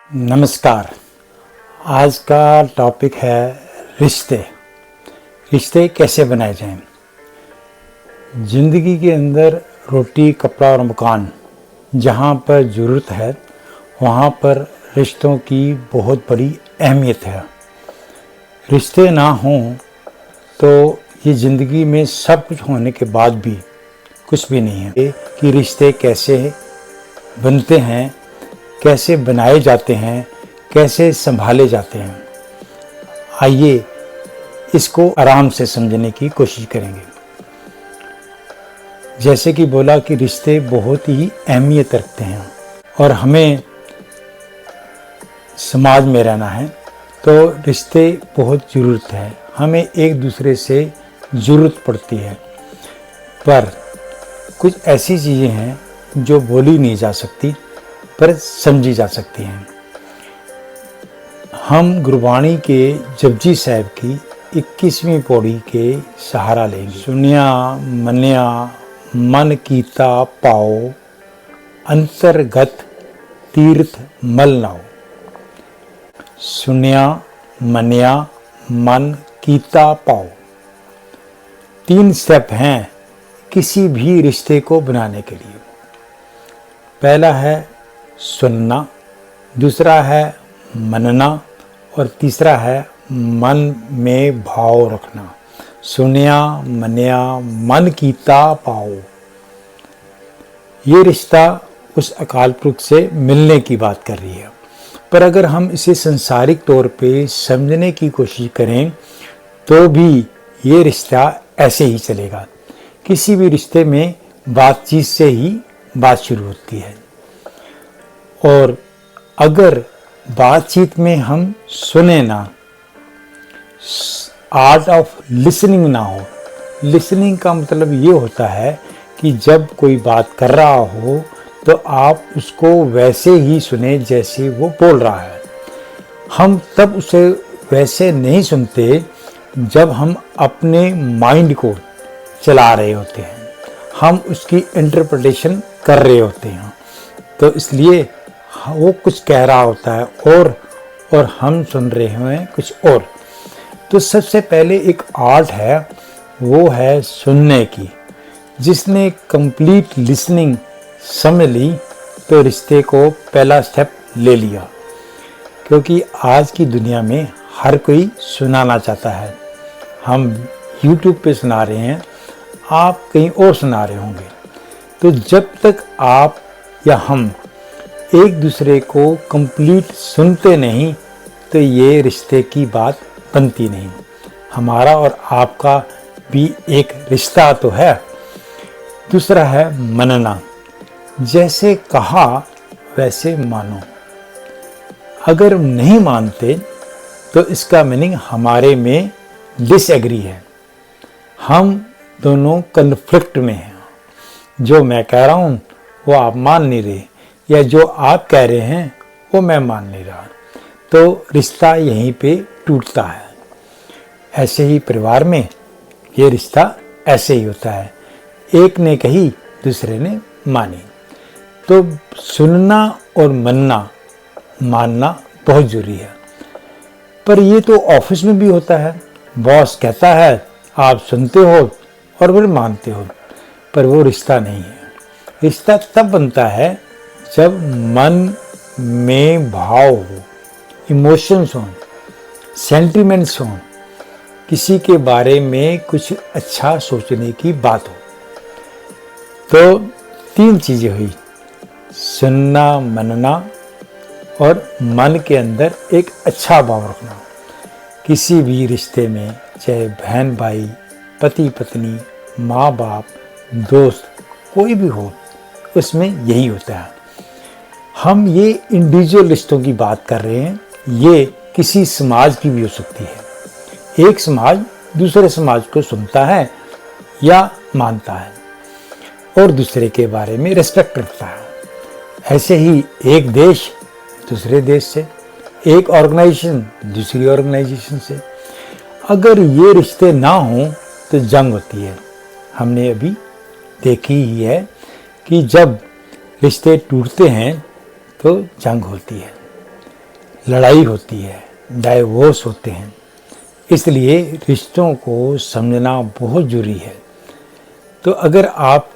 नमस्कार। आज का टॉपिक है रिश्ते। रिश्ते कैसे बनाए जाएं। ज़िंदगी के अंदर रोटी, कपड़ा और मकान जहाँ पर ज़रूरत है वहाँ पर रिश्तों की बहुत बड़ी अहमियत है। रिश्ते ना हों तो ये ज़िंदगी में सब कुछ होने के बाद भी कुछ भी नहीं है कि रिश्ते कैसे बनते हैं, कैसे बनाए जाते हैं, कैसे संभाले जाते हैं। आइए इसको आराम से समझने की कोशिश करेंगे। जैसे कि बोला कि रिश्ते बहुत ही अहमियत रखते हैं और हमें समाज में रहना है तो रिश्ते बहुत ज़रूरत है। हमें एक दूसरे से ज़रूरत पड़ती है, पर कुछ ऐसी चीज़ें हैं जो बोली नहीं जा सकती पर समझी जा सकती हैं। हम गुरबाणी के जपजी साहब की 21वीं पौड़ी के सहारा लेंगे। सुनिया मनिया मन कीता पाओ, अंतर्गत तीर्थ मल नाओ। सुनिया मनिया मन कीता पाओ। 3 स्टेप हैं किसी भी रिश्ते को बनाने के लिए। पहला है सुनना, दूसरा है मनना और तीसरा है मन में भाव रखना। सुनिया मनिया मन कीता पाओ। ये रिश्ता उस अकाल पुरख से मिलने की बात कर रही है, पर अगर हम इसे संसारिक तौर पे समझने की कोशिश करें तो भी ये रिश्ता ऐसे ही चलेगा। किसी भी रिश्ते में बातचीत से ही बात शुरू होती है और अगर बातचीत में हम सुने ना, आर्ट ऑफ लिसनिंग ना हो। लिसनिंग का मतलब ये होता है कि जब कोई बात कर रहा हो तो आप उसको वैसे ही सुने जैसे वो बोल रहा है। हम तब उसे वैसे नहीं सुनते जब हम अपने माइंड को चला रहे होते हैं, हम उसकी इंटरप्रिटेशन कर रहे होते हैं। तो इसलिए वो कुछ कह रहा होता है और हम सुन रहे हैं कुछ और। तो सबसे पहले एक आर्ट है, वो है सुनने की। जिसने कंप्लीट लिसनिंग समझ ली तो रिश्ते को पहला स्टेप ले लिया। क्योंकि आज की दुनिया में हर कोई सुनाना चाहता है। हम YouTube पे सुना रहे हैं, आप कहीं और सुना रहे होंगे। तो जब तक आप या हम एक दूसरे को कंप्लीट सुनते नहीं तो ये रिश्ते की बात बनती नहीं। हमारा और आपका भी एक रिश्ता तो है। दूसरा है मनना। जैसे कहा वैसे मानो। अगर नहीं मानते तो इसका मीनिंग हमारे में डिसएग्री है, हम दोनों कन्फ्लिक्ट में हैं। जो मैं कह रहा हूँ वो आप मान नहीं रहे, या जो आप कह रहे हैं वो मैं मान नहीं रहा, तो रिश्ता यहीं पे टूटता है। ऐसे ही परिवार में ये रिश्ता ऐसे ही होता है, एक ने कही दूसरे ने मानी। तो सुनना और मानना बहुत ज़रूरी है। पर ये तो ऑफिस में भी होता है। बॉस कहता है, आप सुनते हो और फिर मानते हो, पर वो रिश्ता नहीं है। रिश्ता तब बनता है जब मन में भाव हो, इमोशंस हों, सेंटिमेंट्स हों, किसी के बारे में कुछ अच्छा सोचने की बात हो। तो 3 चीज़ें हुई, सुनना, मनना और मन के अंदर एक अच्छा भाव रखना। किसी भी रिश्ते में, चाहे बहन भाई, पति पत्नी, माँ बाप, दोस्त, कोई भी हो, उसमें यही होता है। हम ये इंडिविजुअल रिश्तों की बात कर रहे हैं, ये किसी समाज की भी हो सकती है। एक समाज दूसरे समाज को सुनता है या मानता है और दूसरे के बारे में रिस्पेक्ट रखता है। ऐसे ही एक देश दूसरे देश से, एक ऑर्गेनाइजेशन दूसरी ऑर्गेनाइजेशन से। अगर ये रिश्ते ना हों तो जंग होती है। हमने अभी देखी ही है कि जब रिश्ते टूटते हैं तो जंग होती है। लड़ाई होती है, डाइवोर्स होते हैं। इसलिए रिश्तों को समझना बहुत ज़रूरी है। तो अगर आप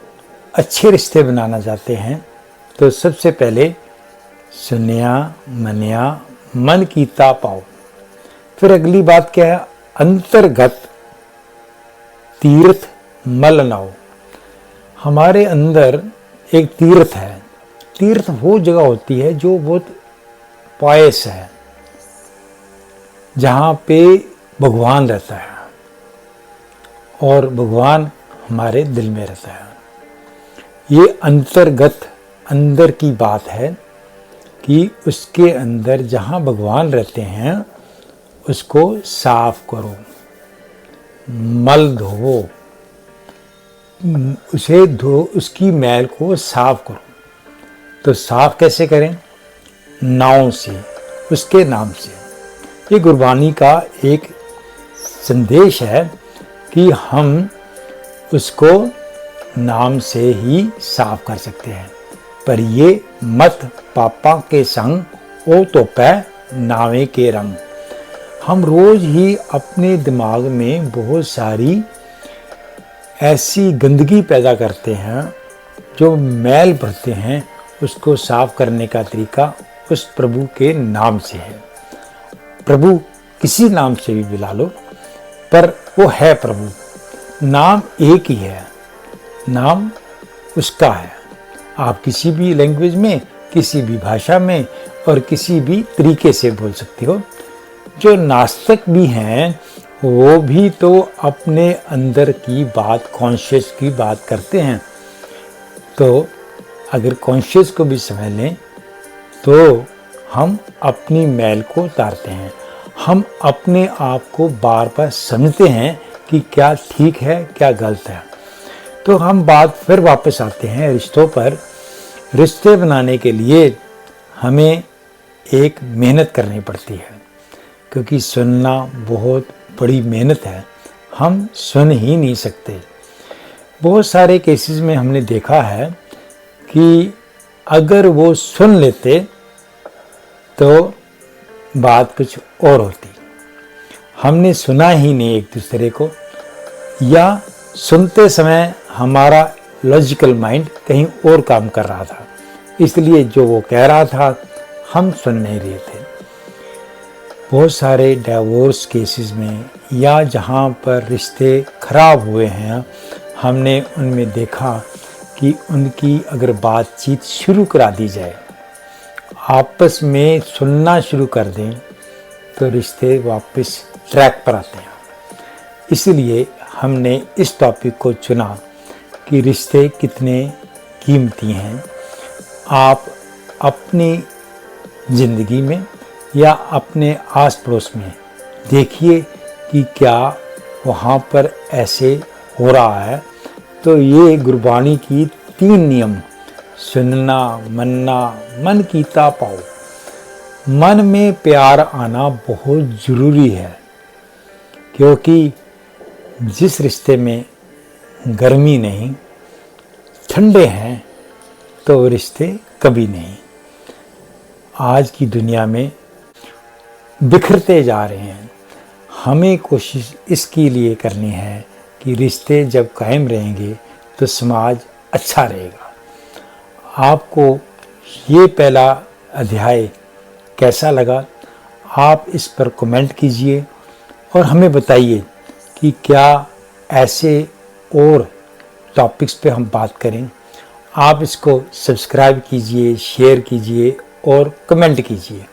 अच्छे रिश्ते बनाना चाहते हैं तो सबसे पहले सुनिया मनिया मन कीता पाओ। फिर अगली बात क्या है, अंतर्गत तीर्थ मल नाओ। हमारे अंदर एक तीर्थ है। तीर्थ वो जगह होती है जो बहुत पायस है, जहाँ पे भगवान रहता है और भगवान हमारे दिल में रहता है। ये अंतर्गत अंदर की बात है कि उसके अंदर जहाँ भगवान रहते हैं उसको साफ करो, मल धो, उसे धो, उसकी मैल को साफ करो। तो साफ कैसे करें? नाव से, उसके नाम से। ये गुरबानी का एक संदेश है कि हम उसको नाम से ही साफ कर सकते हैं। पर ये मत पापा के संग ओ तो पै नावे के रंग। हम रोज ही अपने दिमाग में बहुत सारी ऐसी गंदगी पैदा करते हैं, जो मैल भरते हैं। उसको साफ करने का तरीका उस प्रभु के नाम से है। प्रभु किसी नाम से भी बुला लो, पर वो है प्रभु। नाम एक ही है, नाम उसका है। आप किसी भी लैंग्वेज में, किसी भी भाषा में और किसी भी तरीके से बोल सकते हो। जो नास्तिक भी हैं वो भी तो अपने अंदर की बात, कॉन्शियस की बात करते हैं। तो अगर कॉन्शियस को भी समझ लें तो हम अपनी मैल को उतारते हैं। हम अपने आप को बार बार समझते हैं कि क्या ठीक है, क्या गलत है। तो हम बात फिर वापस आते हैं रिश्तों पर। रिश्ते बनाने के लिए हमें एक मेहनत करनी पड़ती है, क्योंकि सुनना बहुत बड़ी मेहनत है। हम सुन ही नहीं सकते। बहुत सारे केसेस में हमने देखा है कि अगर वो सुन लेते तो बात कुछ और होती। हमने सुना ही नहीं एक दूसरे को, या सुनते समय हमारा लॉजिकल माइंड कहीं और काम कर रहा था, इसलिए जो वो कह रहा था हम सुन नहीं रहे थे। बहुत सारे डाइवोर्स केसेस में या जहाँ पर रिश्ते खराब हुए हैं, हमने उनमें देखा कि उनकी अगर बातचीत शुरू करा दी जाए, आपस में सुनना शुरू कर दें, तो रिश्ते वापस ट्रैक पर आते हैं। इसलिए हमने इस टॉपिक को चुना कि रिश्ते कितने कीमती हैं। आप अपनी ज़िंदगी में या अपने आस पड़ोस में देखिए कि क्या वहाँ पर ऐसे हो रहा है। तो ये गुरबानी की 3 नियम, सुनना, मनना, मन कीता पाओ। मन में प्यार आना बहुत ज़रूरी है, क्योंकि जिस रिश्ते में गर्मी नहीं, ठंडे हैं, तो रिश्ते कभी नहीं। आज की दुनिया में बिखरते जा रहे हैं। हमें कोशिश इसके लिए करनी है कि रिश्ते जब कायम रहेंगे तो समाज अच्छा रहेगा। आपको ये पहला अध्याय कैसा लगा? आप इस पर कमेंट कीजिए और हमें बताइए कि क्या ऐसे और टॉपिक्स पे हम बात करें। आप इसको सब्सक्राइब कीजिए, शेयर कीजिए और कमेंट कीजिए।